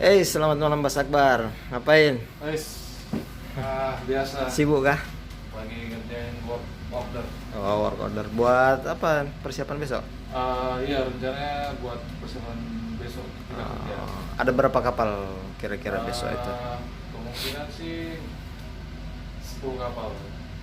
Selamat malam Mas Akbar. Ngapain? Biasa. Sibuk kah? Lagi ngerjain work order. Oh, work order. Buat apa? Persiapan besok? Iya, rencananya buat persiapan besok kita kerja. Ada berapa kapal kira-kira besok itu? Kemungkinan sih 10 kapal.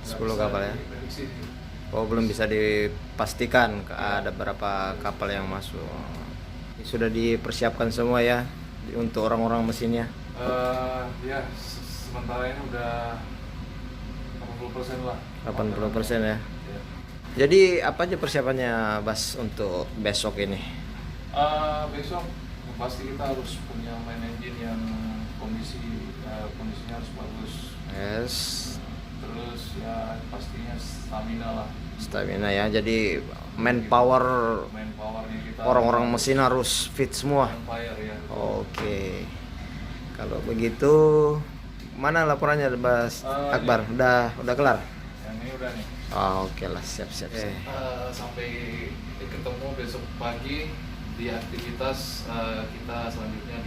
10 kapal ya? Prediksi sih. Oh, belum bisa dipastikan ada berapa kapal yang masuk. Sudah dipersiapkan semua ya untuk orang-orang mesinnya? Ya, sementara ini udah 80% lah. 80% ya? Ya. Jadi apa aja persiapannya Bas untuk besok ini? Besok pasti kita harus punya main engine yang kondisinya harus bagus. Yes. Terus ya pastinya Stamina ya, jadi manpowernya kita orang-orang mesin harus fit semua. manpower ya. Oke. Kalau begitu mana laporannya Bas Akbar? Udah kelar? Yang ini udah nih. Oke lah, siap. Sampai ketemu besok pagi di aktivitas kita selanjutnya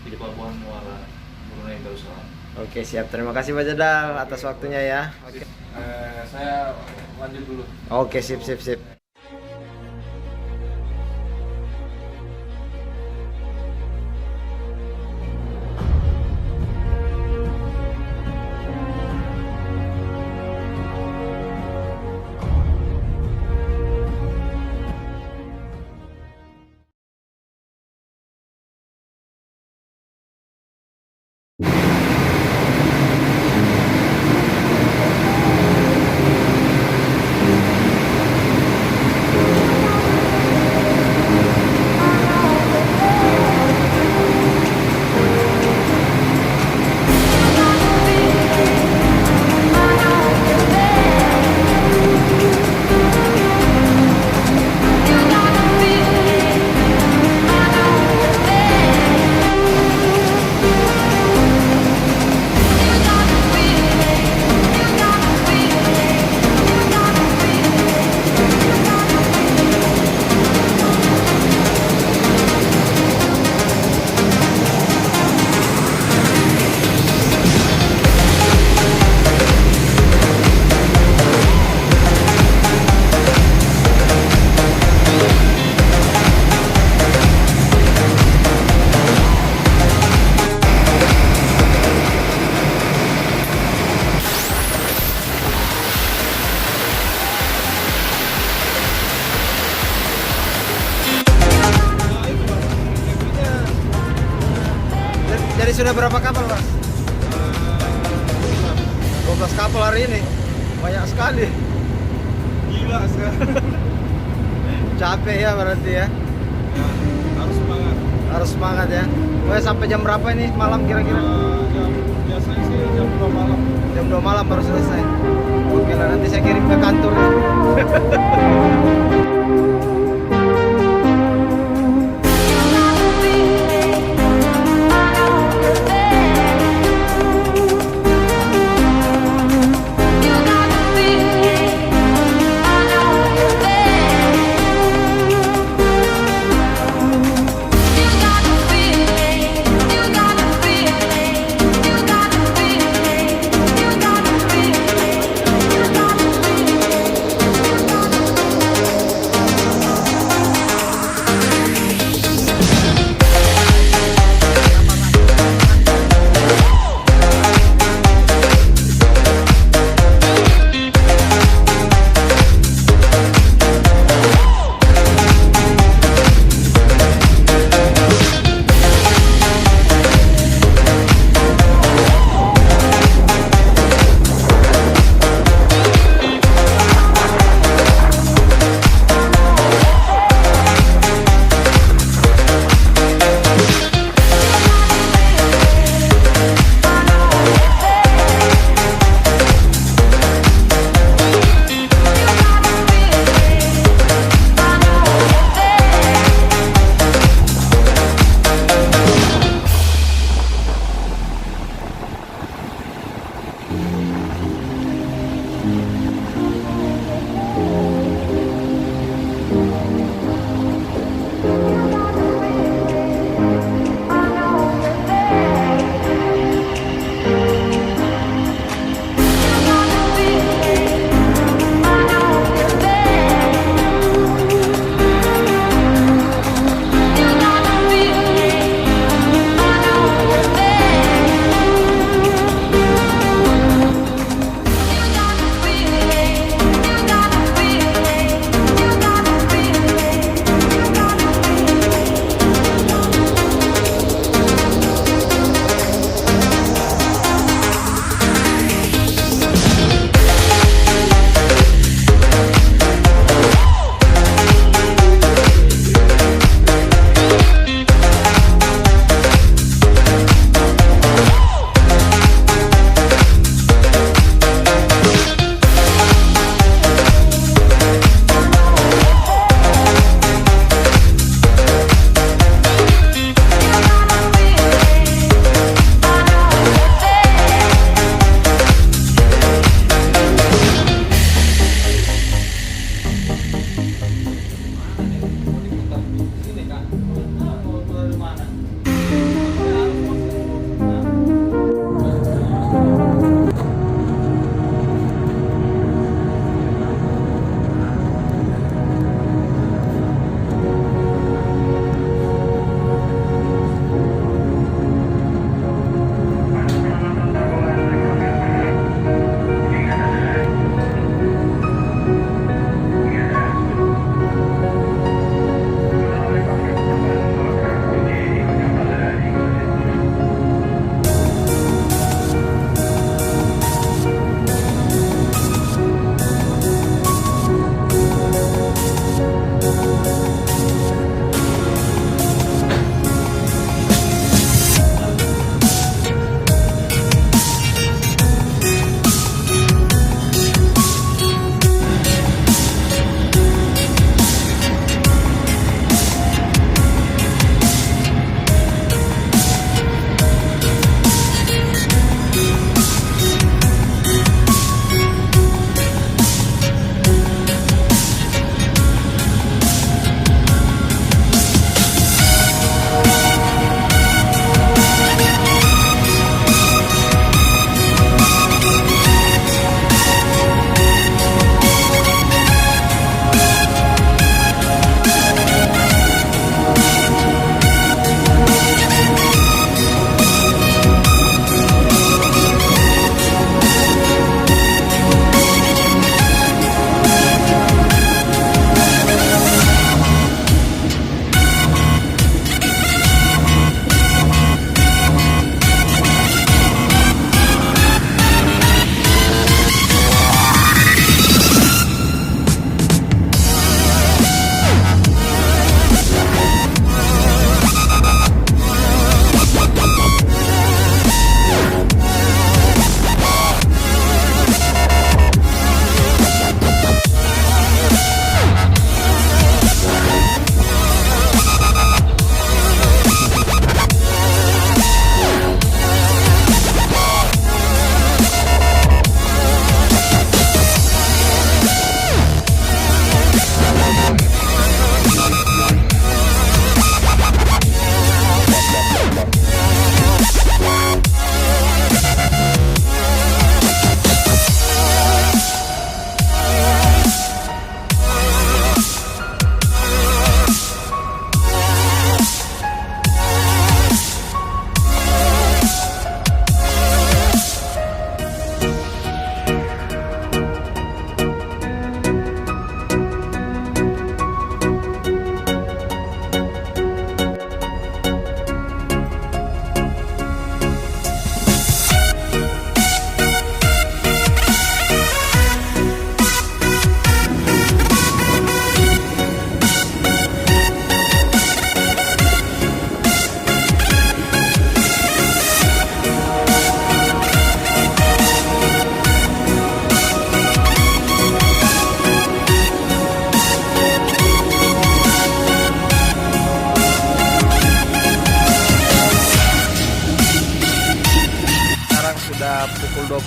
di Pelabuhan Muara Brunei Darussalam. Oke, siap. Terima kasih Pak Jadal atas waktunya ya. Oke. Saya lanjut dulu. Oke, sip. Jadi sudah berapa kapal, Mas? 12 kapal hari ini. Banyak sekali. Gila sekarang. Capek ya berarti ya. Harus semangat. Harus semangat ya. Sampai jam berapa ini malam kira-kira? Biasanya sih jam 2 malam. Jam 2 malam baru selesai. Oke lah, nanti saya kirim ke kantor.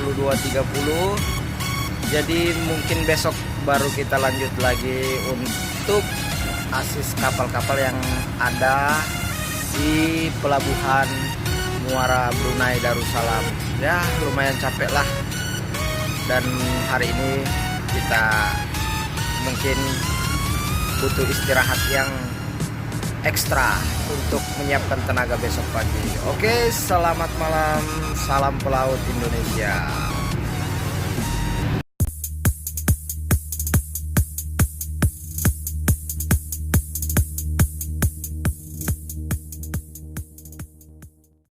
22.30. Jadi mungkin besok baru kita lanjut lagi untuk asis kapal-kapal yang ada di pelabuhan Muara Brunei Darussalam. Ya lumayan capek lah, dan hari ini kita mungkin butuh istirahat yang ekstra untuk menyiapkan tenaga besok pagi. Oke, selamat malam, salam pelaut Indonesia.